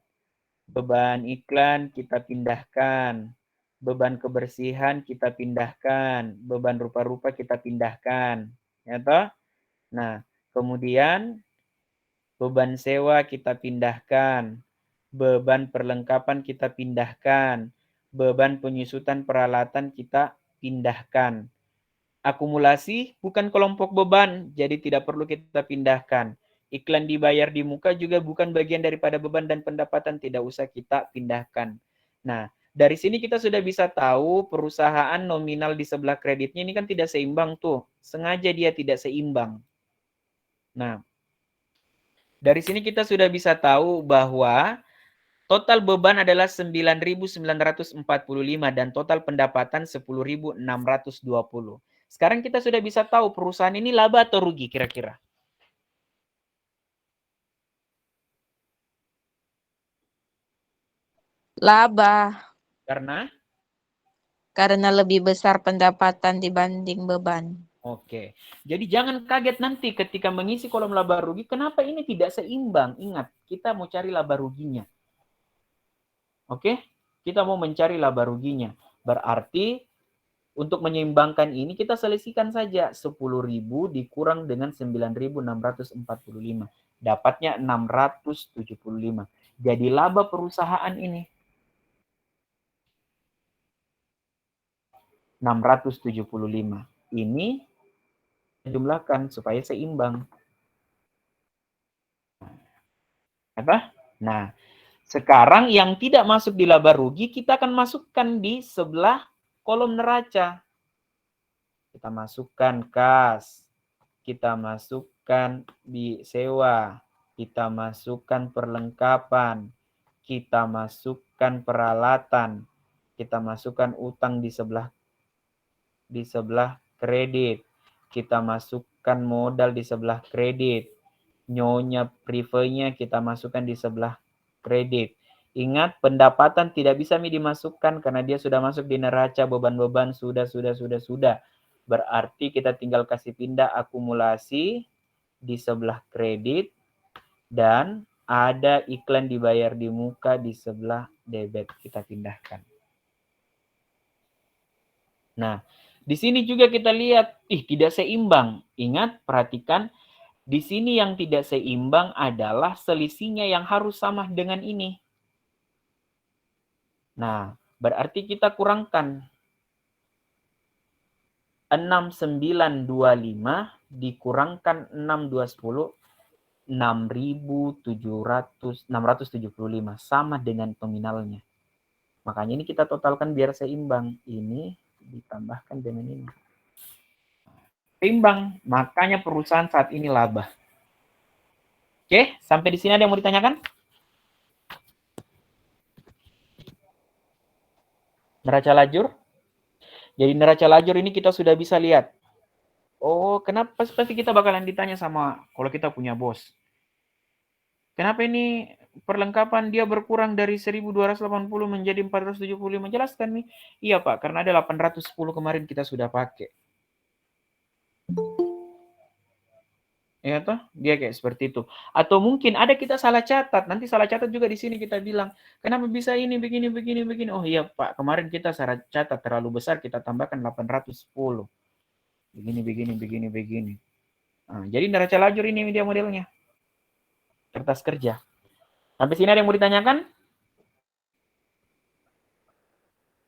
Beban iklan kita pindahkan. Beban kebersihan kita pindahkan. Beban rupa-rupa kita pindahkan. Ya toh? Nah, kemudian beban sewa kita pindahkan. Beban perlengkapan kita pindahkan. Beban penyusutan peralatan kita pindahkan. Akumulasi bukan kelompok beban, jadi tidak perlu kita pindahkan. Iklan dibayar di muka juga bukan bagian daripada beban dan pendapatan, tidak usah kita pindahkan. Nah, dari sini kita sudah bisa tahu perusahaan nominal di sebelah kreditnya ini kan tidak seimbang tuh. Sengaja dia tidak seimbang. Nah, dari sini kita sudah bisa tahu bahwa total beban adalah 9.945 dan total pendapatan 10.620. Sekarang kita sudah bisa tahu perusahaan ini laba atau rugi kira-kira. Laba. Karena lebih besar pendapatan dibanding beban. Oke. Jadi jangan kaget nanti ketika mengisi kolom laba rugi, kenapa ini tidak seimbang? Ingat, kita mau cari laba ruginya. Oke? Kita mau mencari laba ruginya. Berarti untuk menyeimbangkan ini kita selisihkan saja 10.000 dikurang dengan 9.645. Dapatnya 675. Jadi laba perusahaan ini 675. Ini jumlahkan supaya seimbang. Apa? Nah, sekarang yang tidak masuk di laba rugi kita akan masukkan di sebelah kolom neraca. Kita masukkan kas, kita masukkan di sewa, kita masukkan perlengkapan, kita masukkan peralatan, kita masukkan utang di sebelah kredit, kita masukkan modal di sebelah kredit, nyonya privenya kita masukkan di sebelah kredit. Ingat, pendapatan tidak bisa dimasukkan karena dia sudah masuk di neraca beban-beban sudah. Berarti kita tinggal kasih pindah akumulasi di sebelah kredit dan ada iklan dibayar di muka di sebelah debit. Kita pindahkan. Nah, di sini juga kita lihat, tidak seimbang. Ingat, perhatikan, di sini yang tidak seimbang adalah selisihnya yang harus sama dengan ini. Nah, berarti kita kurangkan 6.925 dikurangkan 6.210, 6.675 sama dengan nominalnya. Makanya ini kita totalkan biar seimbang. Ini ditambahkan dengan ini. Seimbang, makanya perusahaan saat ini laba. Oke, sampai di sini ada yang mau ditanyakan? Neraca lajur. Jadi neraca lajur ini kita sudah bisa lihat. Oh, kenapa pasti kita bakalan ditanya sama kalau kita punya bos. Kenapa ini perlengkapan dia berkurang dari 1280 menjadi 475? Jelaskan nih. Iya Pak, karena ada 810 kemarin kita sudah pakai. Ya toh, dia kayak seperti itu. Atau mungkin ada kita salah catat, nanti salah catat juga di sini kita bilang, kenapa bisa ini begini begini begini. Oh iya Pak, kemarin kita salah catat terlalu besar, kita tambahkan 810. Begini begini begini begini. Nah, jadi neraca lajur ini dia modelnya. Kertas kerja. Sampai sini ada yang mau ditanyakan?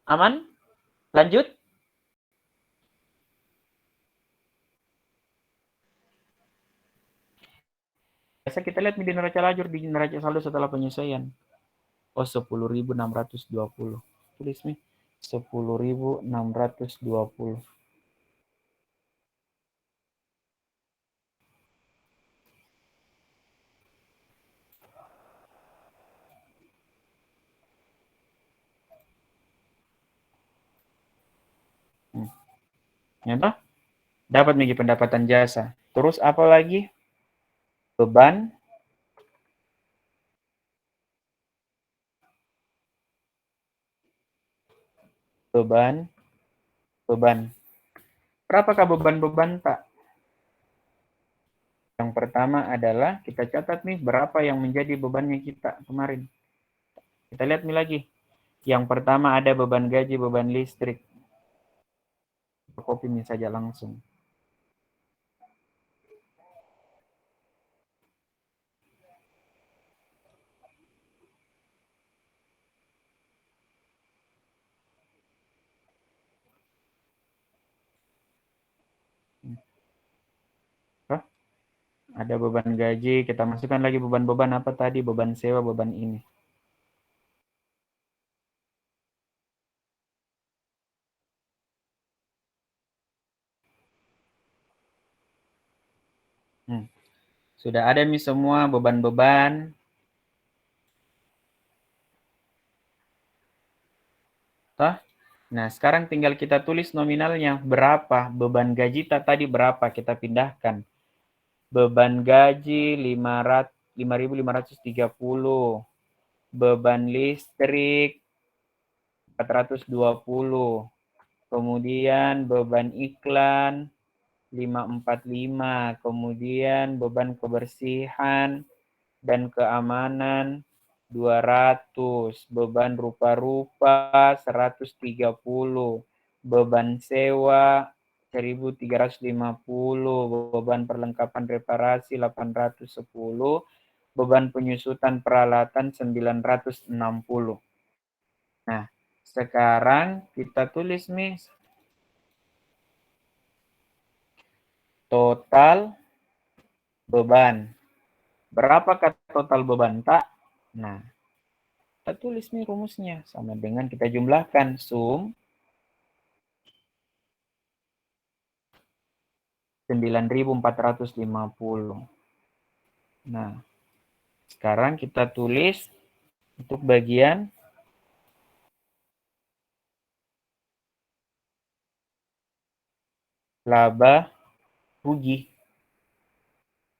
Aman? Lanjut? Biasa kita lihat di neraca lajur, di neraca saldo setelah penyesuaian. Oh, 10.620. Tulis nih. 10.620. Ya, dapat nih pendapatan jasa. Terus apa lagi? Beban. Beban. Beban. Berapakah beban-beban, Pak? Yang pertama adalah kita catat nih berapa yang menjadi bebannya kita kemarin. Kita lihat nih lagi. Yang pertama ada beban gaji, beban listrik. Copy ini saja langsung. Ada beban gaji, kita masukkan lagi beban-beban apa tadi? Beban sewa, beban ini. Sudah ada nih semua beban-beban. Toh? Nah, sekarang tinggal kita tulis nominalnya berapa. Beban gaji tadi berapa, kita pindahkan. Beban gaji 5.530. Beban listrik 420. Kemudian beban iklan 545. Kemudian beban kebersihan dan keamanan 200. Beban rupa-rupa 130. Beban sewa 1.350. Beban perlengkapan reparasi 810. Beban penyusutan peralatan 960. Nah, sekarang kita tulis nih total beban. Berapakah total beban, Pak? Nah, kita tulis nih rumusnya. Sama dengan kita jumlahkan sum 9.450. Nah, sekarang kita tulis untuk bagian laba rugi.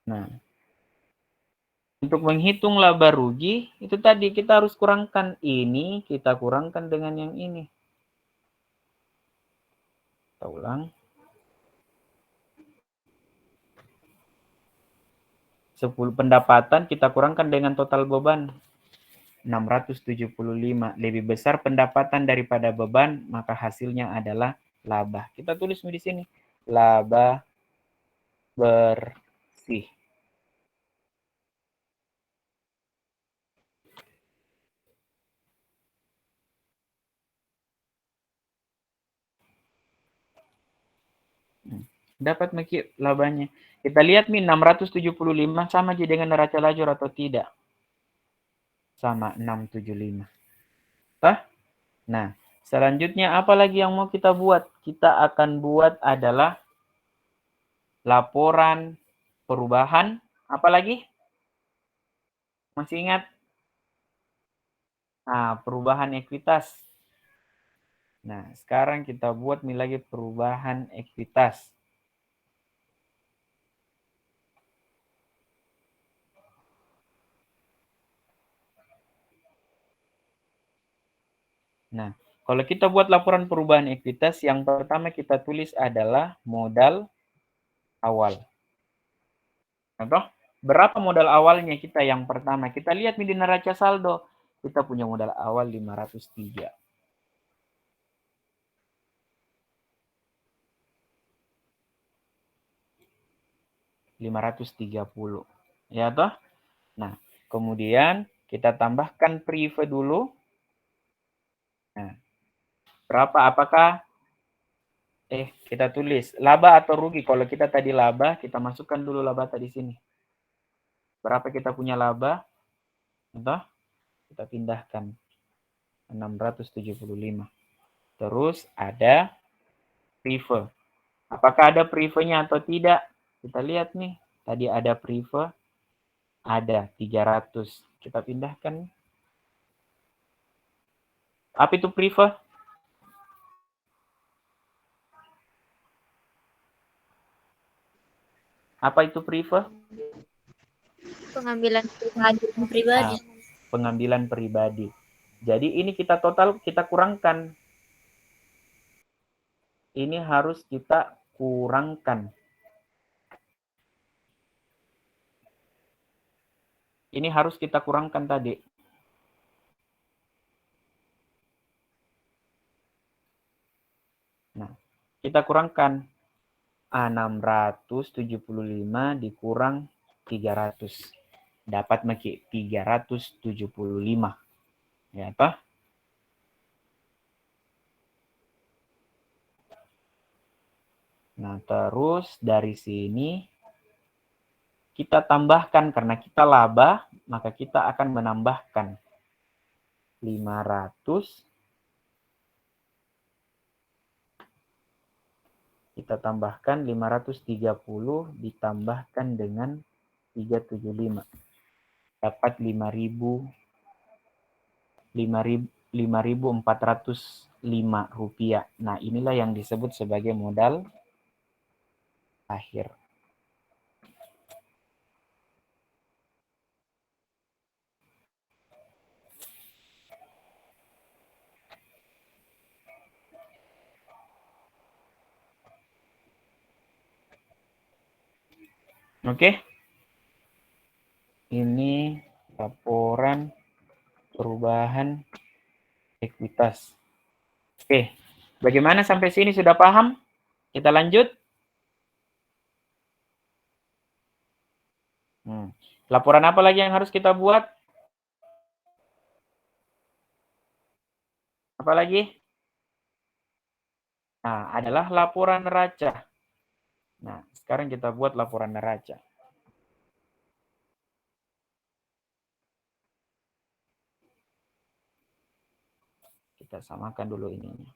Nah, untuk menghitung laba rugi, itu tadi kita harus kurangkan ini, kita kurangkan dengan yang ini. Kita ulang. 10 pendapatan kita kurangkan dengan total beban. 675. Lebih besar pendapatan daripada beban, maka hasilnya adalah laba. Kita tulis di sini. Laba bersih. Dapat labanya. Kita lihat nih 675 sama aja dengan neraca lajur atau tidak? Sama 675. Nah, selanjutnya apa lagi yang mau kita buat? Kita akan buat adalah laporan perubahan. Apa lagi? Masih ingat? Nah, perubahan ekuitas. Nah, sekarang kita buat lagi perubahan ekuitas. Nah, kalau kita buat laporan perubahan ekuitas, yang pertama kita tulis adalah modal awal. Contoh, berapa modal awalnya kita yang pertama? Kita lihat di neraca saldo. Kita punya modal awal 503. $530. Ya toh? Nah, kemudian kita tambahkan prive dulu. Nah, berapa? Apakah kita tulis laba atau rugi? Kalau kita tadi laba, kita masukkan dulu laba tadi sini. Berapa kita punya laba? Entah, kita pindahkan 675. Terus ada prive. Apakah ada prive-nya atau tidak? Kita lihat nih. Tadi ada prive, ada 300. Kita pindahkan. Apa itu prive? Apa itu prive? Pengambilan pribadi. Pengambilan pribadi. Jadi ini kita total, kita kurangkan. Ini harus kita kurangkan. Ini harus kita kurangkan tadi. Nah, kita kurangkan 675 dikurang 300. Dapat maki 375. Ya apa? Nah, terus dari sini kita tambahkan, karena kita laba, maka kita akan menambahkan 500. Kita tambahkan 530 ditambahkan dengan 375. Dapat 5.405 rupiah. Nah, inilah yang disebut sebagai modal akhir. Oke. Ini laporan perubahan ekuitas. Oke. Bagaimana sampai sini, sudah paham? Kita lanjut. Laporan apa lagi yang harus kita buat? Apa lagi? Nah, adalah laporan neraca. Nah, sekarang kita buat laporan neraca. Kita samakan dulu ininya.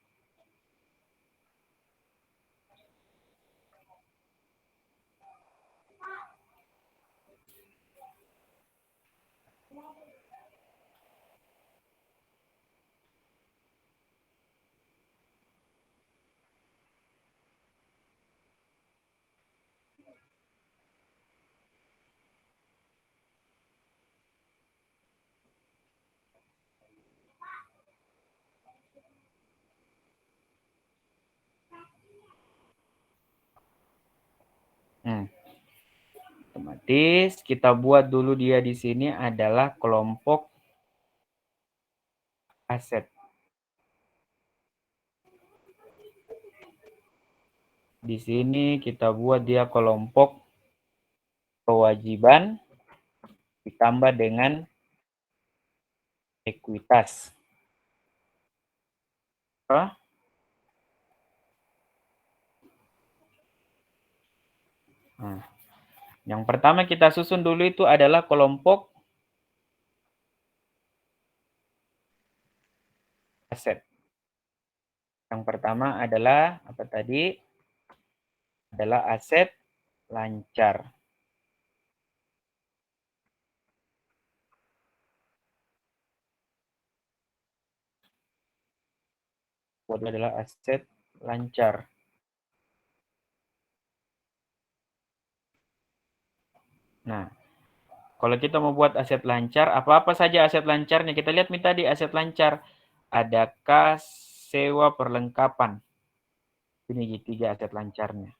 Otomatis kita buat dulu dia di sini adalah kelompok aset. Di sini kita buat dia kelompok kewajiban ditambah dengan ekuitas. Nah, yang pertama kita susun dulu itu adalah kelompok aset. Yang pertama adalah apa tadi? Adalah aset lancar. adalah aset lancar. Nah, kalau kita mau buat aset lancar, apa-apa saja aset lancarnya. Kita lihat nih tadi aset lancar. Ada kas, sewa, perlengkapan. Ini 3 aset lancarnya.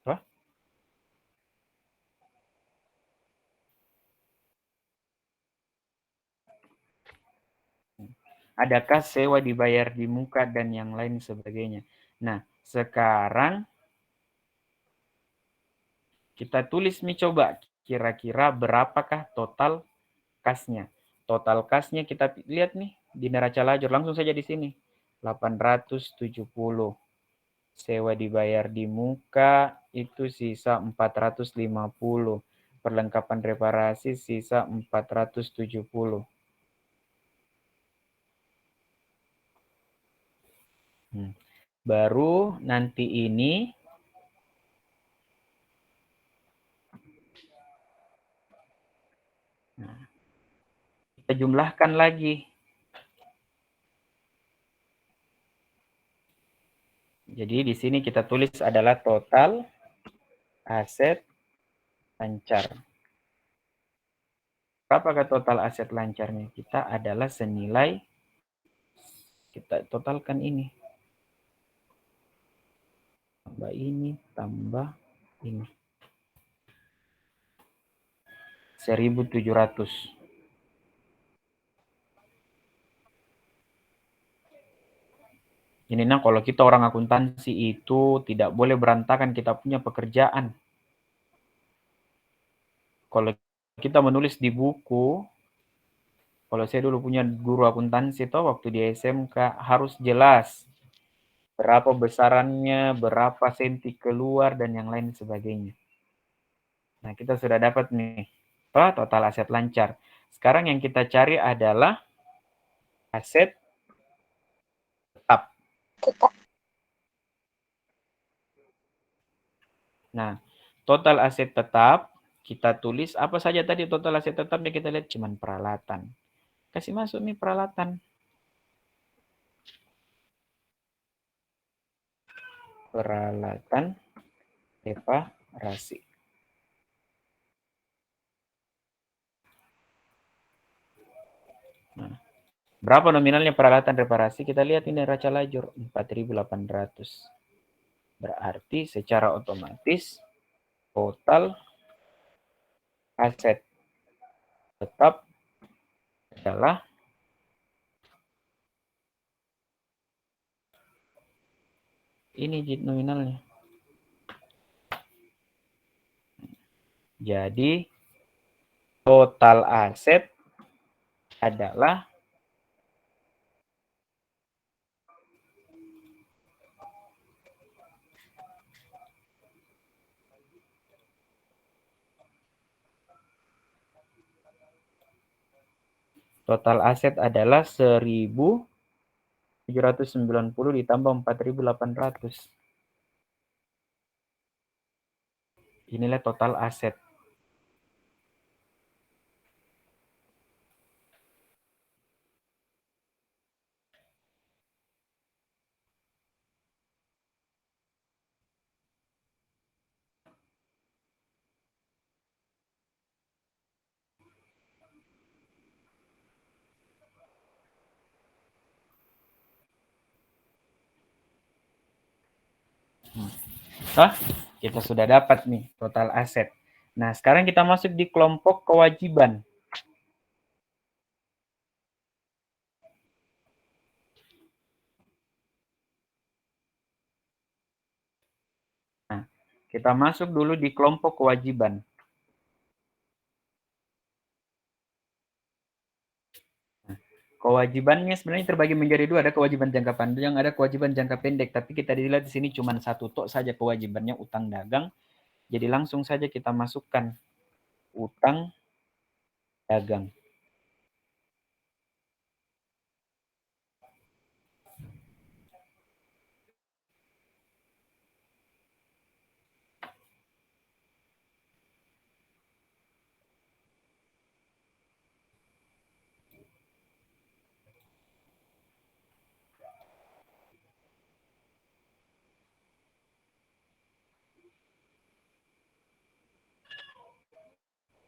Apa? Adakah sewa dibayar di muka dan yang lain sebagainya. Nah, sekarang kita tulis nih coba kira-kira berapakah total kasnya. Total kasnya kita lihat nih di neraca lajur langsung saja di sini. 870. Sewa dibayar di muka itu sisa 450. Perlengkapan reparasi sisa 470. Baru nanti ini kita jumlahkan lagi. Jadi di sini kita tulis adalah total aset lancar. Berapakah total aset lancarnya kita adalah senilai, kita totalkan ini. Tambah ini, tambah ini. 1.700. Ini nah kalau kita orang akuntansi itu tidak boleh berantakan kita punya pekerjaan. Kalau kita menulis di buku, kalau saya dulu punya guru akuntansi itu waktu di SMK harus jelas berapa besarannya, berapa senti keluar dan yang lain sebagainya. Nah, kita sudah dapat nih total aset lancar. Sekarang yang kita cari adalah aset tetap. Nah, total aset tetap kita tulis apa saja tadi total aset tetapnya kita lihat cuman peralatan. Kasih masuk nih peralatan. Peralatan reparasi. Nah, berapa nominalnya peralatan reparasi? Kita lihat ini neraca lajur 4.800. Berarti secara otomatis total aset tetap adalah ini nominalnya. Jadi total aset adalah total aset adalah 1.790 ditambah 4.800. Inilah total aset. Kita sudah dapat nih total aset. Nah, sekarang kita masuk di kelompok kewajiban. Nah, kita masuk dulu di kelompok kewajiban. Nah, Kewajibannya sebenarnya terbagi menjadi dua, ada kewajiban jangka panjang, ada kewajiban jangka pendek. Tapi kita dilihat di sini cuma satu tok saja kewajibannya, utang dagang. Jadi langsung saja kita masukkan utang dagang.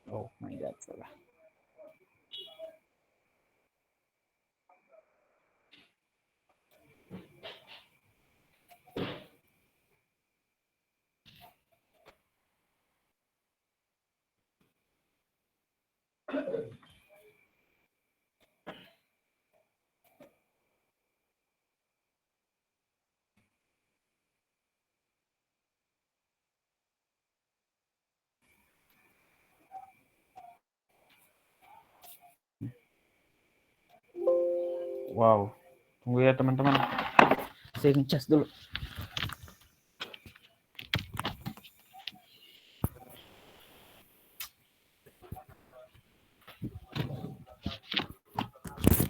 Oh my god, salah. Wow, tunggu ya teman-teman. Saya ngecas dulu.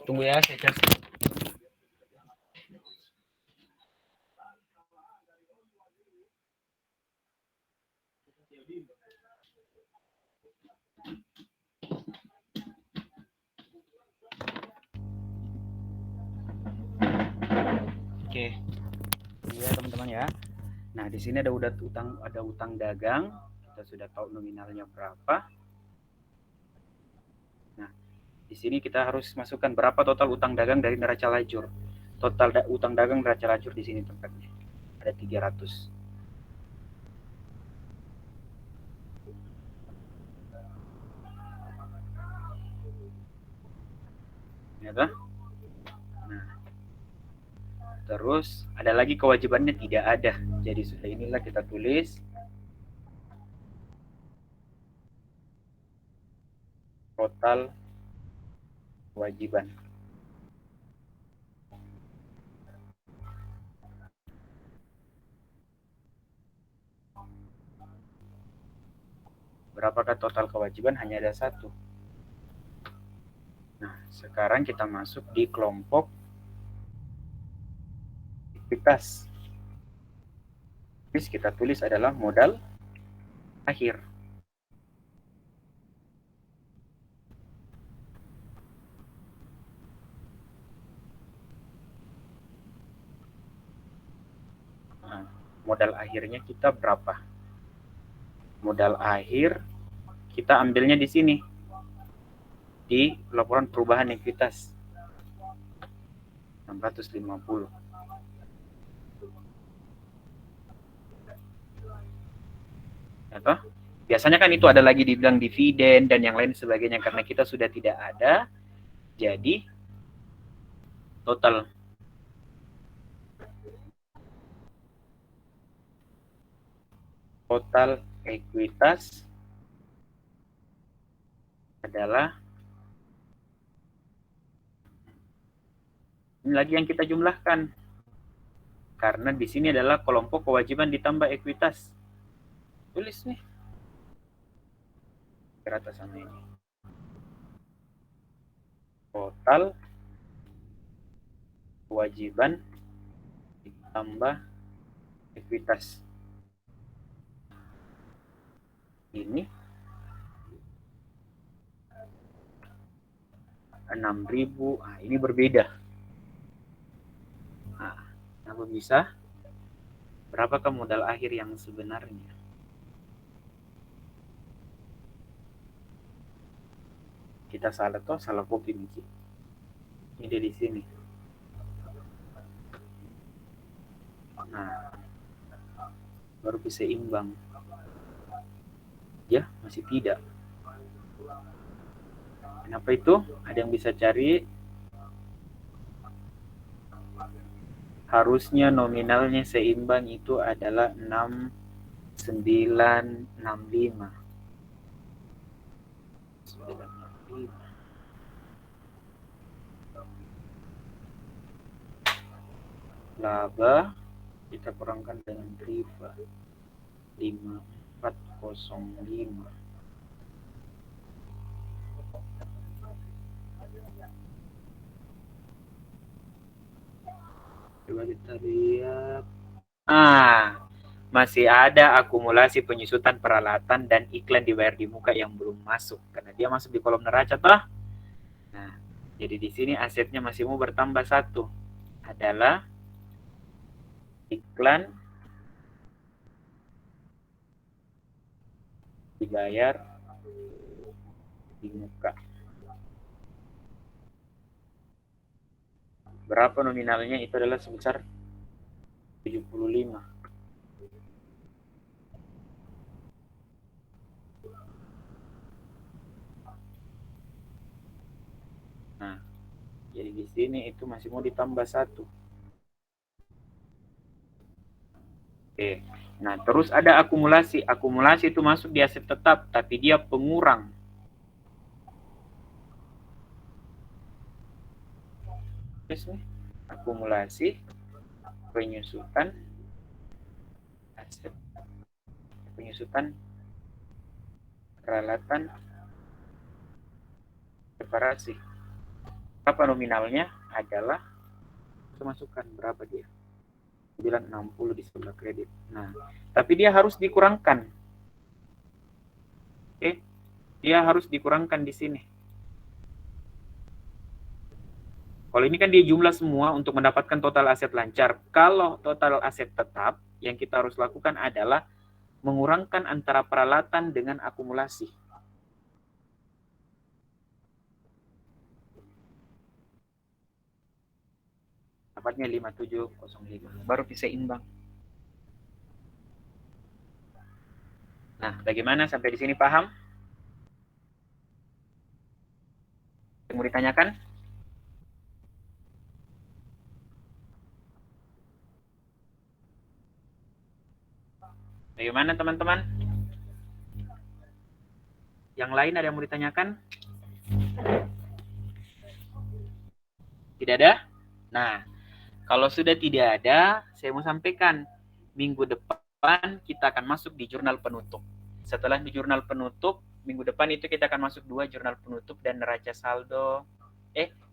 Tunggu ya, saya cas. Oke, ya teman-teman ya. Nah di sini ada utang dagang. Kita sudah tahu nominalnya berapa. Nah di sini kita harus masukkan berapa total utang dagang dari neraca lajur. Total utang dagang neraca lajur di sini tempatnya ada 300. Ya kan? Nah, terus ada lagi kewajibannya tidak ada. Jadi sudah inilah kita tulis total kewajiban. Berapakah total kewajiban? Hanya ada satu. Nah, sekarang kita masuk di kelompok ekuitas. Terus kita tulis adalah modal akhir. Nah, modal akhirnya kita berapa? Modal akhir kita ambilnya di sini. Di laporan perubahan ekuitas. 650. Atau biasanya kan itu ada lagi dibilang dividen dan yang lain sebagainya, karena kita sudah tidak ada, jadi total ekuitas adalah ini lagi yang kita jumlahkan, karena di sini adalah kelompok kewajiban ditambah ekuitas. Tulis nih rata sama ini, total kewajiban ditambah ekuitas. Ini 6.000. Nah, ini berbeda. Nah, kenapa bisa? Berapakah modal akhir yang sebenarnya? Kita salah copy nih. Ini di sini. Nah, baru bisa imbang. Ya, masih tidak. Kenapa itu? Ada yang bisa cari? Harusnya nominalnya seimbang itu adalah 6965. 965. laba kita kurangkan dengan riba 5405. Coba kita lihat. Masih ada akumulasi penyusutan peralatan dan iklan dibayar di muka yang belum masuk karena dia masuk di kolom neraca toh. Nah, jadi di sini asetnya masih mau bertambah satu adalah iklan dibayar di muka. Berapa nominalnya? Itu adalah sebesar 75. Nah, jadi di sini itu masih mau ditambah satu. Oke. Nah, terus ada akumulasi. Akumulasi itu masuk di aset tetap, tapi dia pengurang. Akumulasi penyusutan aset, penyusutan peralatan reparasi. Berapa nominalnya adalah masukkan berapa dia? Bilang 60 di sebelah kredit. Nah, tapi dia harus dikurangkan. Oke. Dia harus dikurangkan di sini. Kalau ini kan dia jumlah semua untuk mendapatkan total aset lancar. Kalau total aset tetap, yang kita harus lakukan adalah mengurangkan antara peralatan dengan akumulasi. Dapatnya 5705. Baru bisa imbang. Nah, bagaimana sampai di sini paham? Mau ditanyakan? Bagaimana teman-teman? Yang lain ada yang mau ditanyakan? Tidak ada? Nah, kalau sudah tidak ada, saya mau sampaikan. Minggu depan kita akan masuk di jurnal penutup. Setelah di jurnal penutup, minggu depan itu kita akan masuk 2 jurnal penutup dan neraca saldo.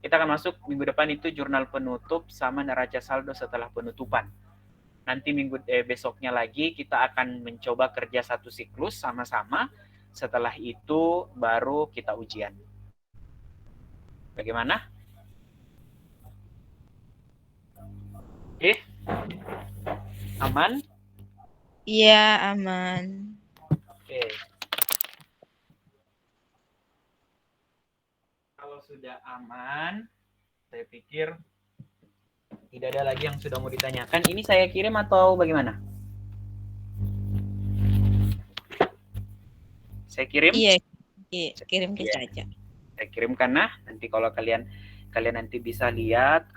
Kita akan masuk minggu depan itu jurnal penutup sama neraca saldo setelah penutupan. Nanti besoknya lagi kita akan mencoba kerja satu siklus sama-sama. Setelah itu baru kita ujian. Bagaimana? Aman? Iya, aman. Oke. Kalau sudah aman, saya pikir tidak ada lagi yang sudah mau ditanyakan. Ini saya kirim atau bagaimana? Saya kirim? Iya, kirim ke Iya. Caca. Saya kirim karena nanti kalau kalian nanti bisa lihat